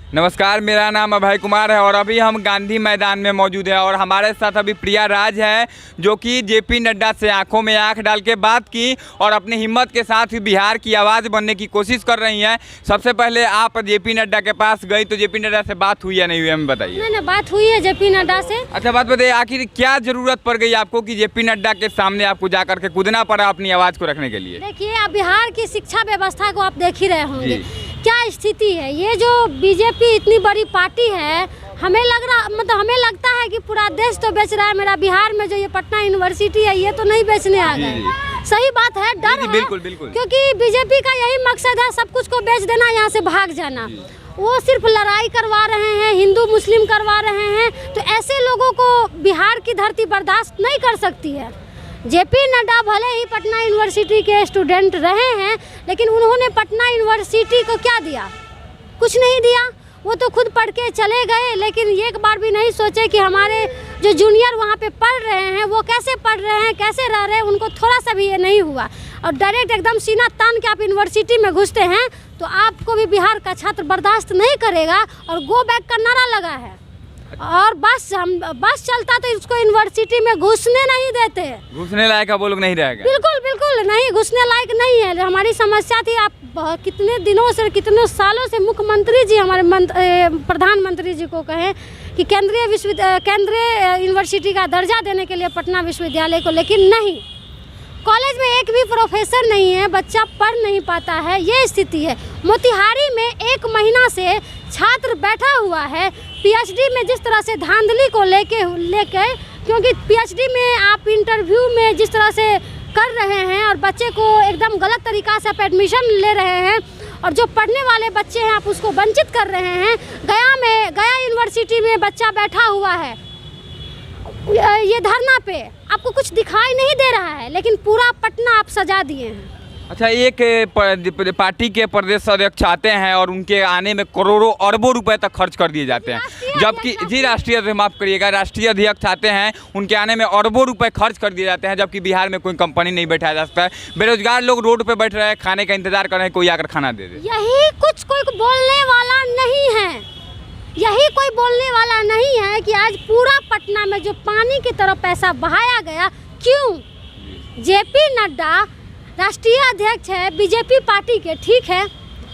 नमस्कार, मेरा नाम अभय कुमार है और अभी हम गांधी मैदान में मौजूद हैं और हमारे साथ अभी प्रिया राज है जो कि जेपी नड्डा से आंखों में आंख डाल के बात की और अपनी हिम्मत के साथ ही बिहार की आवाज़ बनने की कोशिश कर रही हैं। सबसे पहले आप जेपी नड्डा के पास गई तो जेपी नड्डा से बात हुई या नहीं हुई, हमें बताइए। नहीं, बात हुई है जेपी नड्डा से। अच्छा, बात बताइए, आखिर क्या ज़रूरत पड़ गई आपको कि जेपी नड्डा के सामने आपको जा करके कूदना पड़ा अपनी आवाज़ को रखने के लिए? देखिए, अब बिहार की शिक्षा व्यवस्था को आप देख ही रहे होंगे क्या स्थिति है। ये जो बीजेपी इतनी बड़ी पार्टी है, हमें लगता है कि पूरा देश तो बेच रहा है, मेरा बिहार में जो ये पटना यूनिवर्सिटी है ये तो नहीं बेचने आ गए। सही बात है, डर है। बिल्कुल बिल्कुल, क्योंकि बीजेपी का यही मकसद है, सब कुछ को बेच देना, यहाँ से भाग जाना। वो सिर्फ लड़ाई करवा रहे हैं, हिंदू मुस्लिम करवा रहे हैं, तो ऐसे लोगों को बिहार की धरती बर्दाश्त नहीं कर सकती है। जेपी नड्डा भले ही पटना यूनिवर्सिटी के स्टूडेंट रहे हैं, लेकिन उन्होंने पटना यूनिवर्सिटी को क्या दिया? कुछ नहीं दिया। वो तो खुद पढ़ के चले गए, लेकिन एक बार भी नहीं सोचे कि हमारे जो जूनियर वहाँ पे पढ़ रहे हैं वो कैसे पढ़ रहे हैं, कैसे रह रहे हैं, उनको थोड़ा सा भी ये नहीं हुआ। और डायरेक्ट एकदम सीना तान के आप यूनिवर्सिटी में घुसते हैं तो आपको भी बिहार का छात्र बर्दाश्त नहीं करेगा और गो बैक का नारा लगा है। और बस चलता तो इसको यूनिवर्सिटी में घुसने नहीं देते। घुसने लायक वो लोग नहीं रहेगा। बिल्कुल बिल्कुल नहीं, घुसने लायक नहीं है। हमारी समस्या थी, आप कितने दिनों से, कितने सालों से मुख्यमंत्री जी, हमारे प्रधानमंत्री जी को कहें कि केंद्रीय यूनिवर्सिटी का दर्जा देने के लिए पटना विश्वविद्यालय को, लेकिन नहीं। कॉलेज में एक भी प्रोफेसर नहीं है, बच्चा पढ़ नहीं पाता है, ये स्थिति है। मोतिहारी में 1 महीना से छात्र बैठा हुआ है। पीएचडी में जिस तरह से धांधली को लेके क्योंकि पीएचडी में आप इंटरव्यू में जिस तरह से कर रहे हैं और बच्चे को एकदम गलत तरीक़ा से आप एडमिशन ले रहे हैं और जो पढ़ने वाले बच्चे हैं आप उसको वंचित कर रहे हैं। गया यूनिवर्सिटी में बच्चा बैठा हुआ है ये धरना पे, आपको कुछ दिखाई नहीं दे रहा है, लेकिन पूरा पटना आप सजा दिए हैं। अच्छा, एक पार्टी के प्रदेश अध्यक्ष आते हैं और उनके आने में करोड़ों अरबों रुपए तक खर्च कर दिए जाते हैं, जबकि माफ़ करिएगा, राष्ट्रीय अध्यक्ष आते हैं, उनके आने में अरबों रुपए खर्च कर दिए जाते हैं, जबकि बिहार में कोई कंपनी नहीं बैठाया जा सकता है। बेरोजगार लोग रोड पे बैठ रहे हैं, खाने का इंतजार कर रहे हैं, कोई आकर खाना दे दे। यही कुछ कोई बोलने वाला नहीं है, यही कोई बोलने वाला नहीं है कि आज पूरा पटना में जो पानी की तरफ पैसा बहाया गया, क्यों? जेपी नड्डा राष्ट्रीय अध्यक्ष है बीजेपी पार्टी के, ठीक है,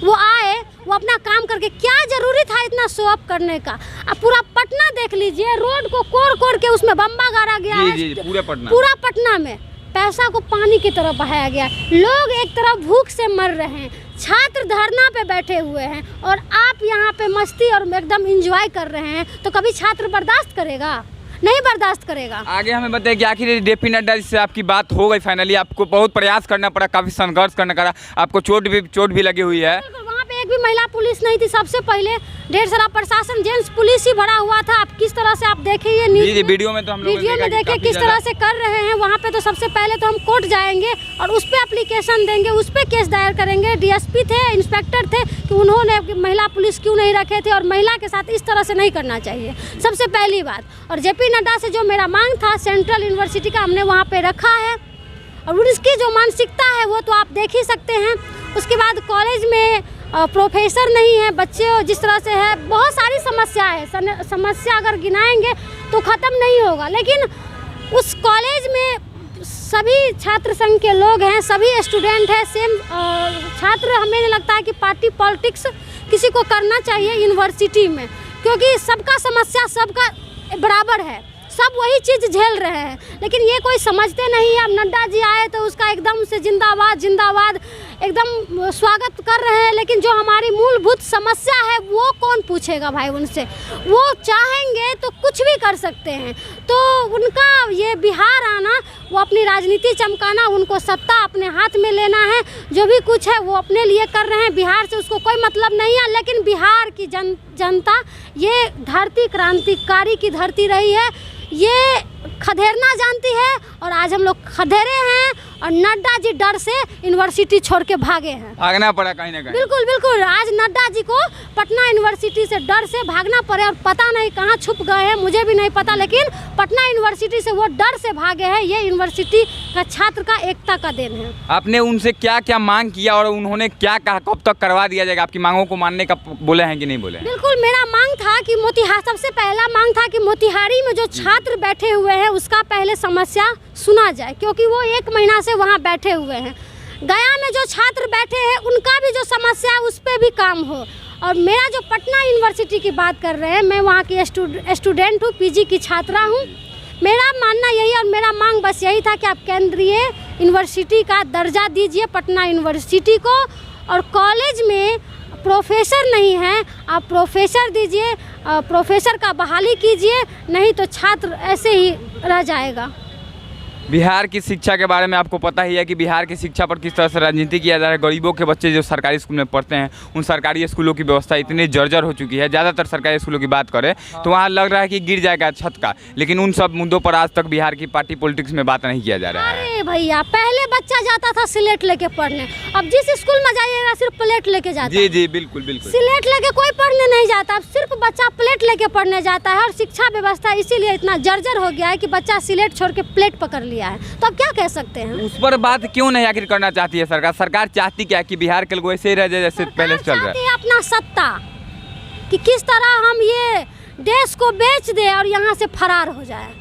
वो आए, वो अपना काम करके, क्या जरूरी था इतना शो अप करने का? अब पूरा पटना देख लीजिए, रोड को कोड़ के उसमें बम्बा गाड़ा गया है। पूरा पटना में पैसा को पानी की तरफ बहाया गया। लोग एक तरफ भूख से मर रहे हैं, छात्र धरना पे बैठे हुए हैं और आप यहाँ पे मस्ती और एकदम एंजॉय कर रहे हैं, तो कभी छात्र बर्दाश्त करेगा? नहीं बर्दाश्त करेगा। आगे हमें बताइए कि आखिर जेपी नड्डा से आपकी बात हो गई फाइनली, आपको बहुत प्रयास करना पड़ा, काफ़ी संघर्ष करना पड़ा, आपको चोट भी लगी हुई है। वहाँ पे एक भी महिला पुलिस नहीं थी। सबसे पहले ढेर सारा प्रशासन, जेंट्स पुलिस ही भरा हुआ था। आप किस तरह से आप देखे ये न्यूज़ वीडियो में, तो हम लोग वीडियो में देखे किस तरह से कर रहे हैं। वहाँ पे तो सबसे पहले तो हम कोर्ट जाएंगे और उस पर एप्लीकेशन देंगे, उस पर केस दायर करेंगे। डीएसपी थे, इंस्पेक्टर थे, कि उन्होंने महिला पुलिस क्यों नहीं रखे थे और महिला के साथ इस तरह से नहीं करना चाहिए, सबसे पहली बात। और जेपी नड्डा से जो मेरा मांग था सेंट्रल यूनिवर्सिटी का, हमने वहाँ पे रखा है और उसकी जो मानसिकता है वो तो आप देख ही सकते हैं। उसके बाद कॉलेज में प्रोफेसर नहीं है, बच्चे जिस तरह से है, बहुत सारी समस्या है। समस्या अगर गिनाएंगे तो ख़त्म नहीं होगा, लेकिन उस कॉलेज में सभी छात्र संघ के लोग हैं, सभी स्टूडेंट हैं, सेम छात्र। हमें नहीं लगता है कि पार्टी पॉलिटिक्स किसी को करना चाहिए यूनिवर्सिटी में, क्योंकि सबका समस्या सबका बराबर है, सब वही चीज़ झेल रहे हैं, लेकिन ये कोई समझते नहीं है। अब नड्डा जी आए तो उसका एकदम से जिंदाबाद जिंदाबाद एकदम स्वागत कर रहे हैं, लेकिन जो हमारी मूलभूत समस्या है वो कौन पूछेगा भाई उनसे? वो चाहेंगे तो कुछ भी कर सकते हैं। तो उनका ये बिहार आना, वो अपनी राजनीति चमकाना, उनको सत्ता अपने हाथ में लेना है, जो भी कुछ है वो अपने लिए कर रहे हैं। बिहार से उसको कोई मतलब नहीं है, लेकिन बिहार की जनता, ये धरती क्रांतिकारी की धरती रही है, ये खदेड़ना जानती है और आज हम लोग खदेड़े हैं और नड्डा जी डर से यूनिवर्सिटी छोड़ के भागे हैं। भागना पड़ा कहीं ना कहीं। बिल्कुल बिल्कुल, आज नड्डा जी को पटना यूनिवर्सिटी से डर से भागना पड़े और पता नहीं कहाँ छुप गए हैं, मुझे भी नहीं पता, लेकिन पटना यूनिवर्सिटी से वो डर से भागे हैं। ये यूनिवर्सिटी का छात्र का एकता का देन है। आपने उनसे क्या क्या मांग किया और उन्होंने क्या कहा, कब तक करवा दिया जाएगा? आपकी मांगों को मानने का बोले हैं कि नहीं बोले? बिल्कुल, मेरा मांग था कि सबसे पहला मांग था कि मोतिहारी में जो छात्र बैठे हुए हैं उसका पहले समस्या सुना जाए, क्योंकि वो 1 महीना से वहाँ बैठे हुए हैं। गया में जो छात्र बैठे हैं उनका भी जो समस्या है उस पर भी काम हो। और मेरा जो पटना यूनिवर्सिटी की बात कर रहे हैं, मैं वहाँ की स्टूडेंट हूँ, पीजी की छात्रा हूँ। मेरा मानना यही और मेरा मांग बस यही था कि आप केंद्रीय यूनिवर्सिटी का दर्जा दीजिए पटना यूनिवर्सिटी को, और कॉलेज में प्रोफेसर नहीं है, आप प्रोफेसर दीजिए, प्रोफेसर का बहाली कीजिए, नहीं तो छात्र ऐसे ही रह जाएगा। बिहार की शिक्षा के बारे में आपको पता ही है कि बिहार की शिक्षा पर किस तरह से राजनीति किया जा रहा है। गरीबों के बच्चे जो सरकारी स्कूल में पढ़ते हैं, उन सरकारी स्कूलों की व्यवस्था इतनी जर्जर हो चुकी है, ज़्यादातर सरकारी स्कूलों की बात करें तो वहाँ लग रहा है कि गिर जाएगा छत का, लेकिन उन सब मुद्दों पर आज तक बिहार की पार्टी पॉलिटिक्स में बात नहीं किया जा रहा है। अरे भैया, पहले बच्चा जाता था स्लेट लेके पढ़ने, अब जिस स्कूल में जाइएगा सिर्फ प्लेट लेके जाता है। जी जी बिल्कुल बिल्कुल, स्लेट लेके कोई पढ़ने नहीं जाता, अब सिर्फ बच्चा प्लेट लेके पढ़ने जाता है। और शिक्षा व्यवस्था इसीलिए इतना जर्जर हो गया है कि बच्चा स्लेट छोड़ के प्लेट पकड़ लिया है, तो अब क्या कह सकते हैं? उस पर बात क्यों नहीं आखिर करना चाहती है सरकार? सरकार चाहती क्या कि बिहार के लोग ऐसे ही रह जाए जैसे पहले चल रहा है? अपना सत्ता, कि किस तरह हम ये देश को बेच दे और यहाँ से फरार हो जाए।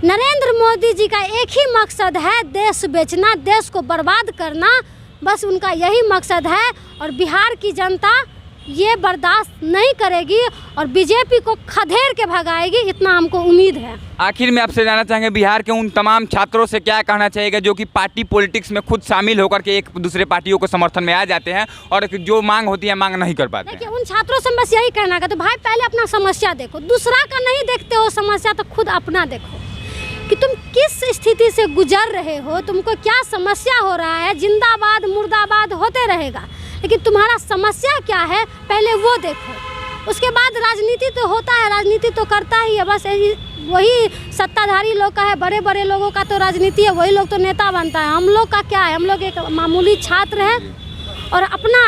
नरेंद्र मोदी जी का एक ही मकसद है, देश बेचना, देश को बर्बाद करना, बस उनका यही मकसद है। और बिहार की जनता ये बर्दाश्त नहीं करेगी और बीजेपी को खदेड़ के भगाएगी, इतना हमको उम्मीद है। आखिर में आपसे जानना चाहेंगे, बिहार के उन तमाम छात्रों से क्या कहना चाहिएगा जो कि पार्टी पॉलिटिक्स में खुद शामिल होकर के एक दूसरे पार्टियों को समर्थन में आ जाते हैं और जो मांग होती है मांग नहीं कर पाते? देखिए, उन छात्रों से बस यही कहना है, तो भाई पहले अपना समस्या देखो, दूसरा का नहीं देखते हो समस्या तो खुद अपना देखो कि तुम किस स्थिति से गुजर रहे हो, तुमको क्या समस्या हो रहा है। जिंदाबाद मुर्दाबाद होते रहेगा, लेकिन तुम्हारा समस्या क्या है पहले वो देखो। उसके बाद राजनीति तो होता है, राजनीति तो करता ही है, बस वही सत्ताधारी लोग का है, बड़े बड़े लोगों का तो राजनीति है, वही लोग तो नेता बनता है। हम लोग का क्या है, हम लोग एक मामूली छात्र हैं और अपना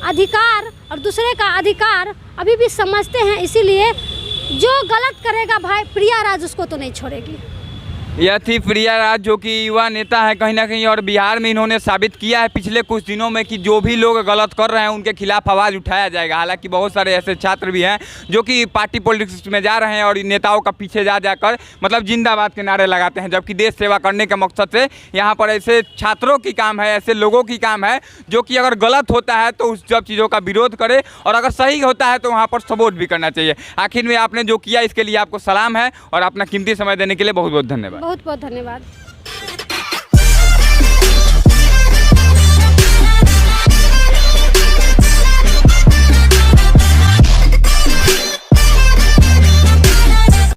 अधिकार और दूसरे का अधिकार अभी भी समझते हैं। इसीलिए जो गलत करेगा भाई, प्रिया राज उसको तो नहीं छोड़ेगी। यह थी प्रिया राज, जो कि युवा नेता है कहीं ना कहीं, और बिहार में इन्होंने साबित किया है पिछले कुछ दिनों में कि जो भी लोग गलत कर रहे हैं उनके खिलाफ आवाज़ उठाया जाएगा। हालांकि बहुत सारे ऐसे छात्र भी हैं जो कि पार्टी पॉलिटिक्स में जा रहे हैं और नेताओं का पीछे जा जाकर मतलब जिंदाबाद के नारे लगाते हैं, जबकि देश सेवा करने के मकसद से यहाँ पर ऐसे छात्रों की काम है, ऐसे लोगों की काम है जो कि अगर गलत होता है तो उस सब चीज़ों का विरोध करे और अगर सही होता है तो वहाँ पर सपोर्ट भी करना चाहिए। आखिर में आपने जो किया इसके लिए आपको सलाम है और अपना कीमती समय देने के लिए बहुत बहुत धन्यवाद। बहुत बहुत धन्यवाद।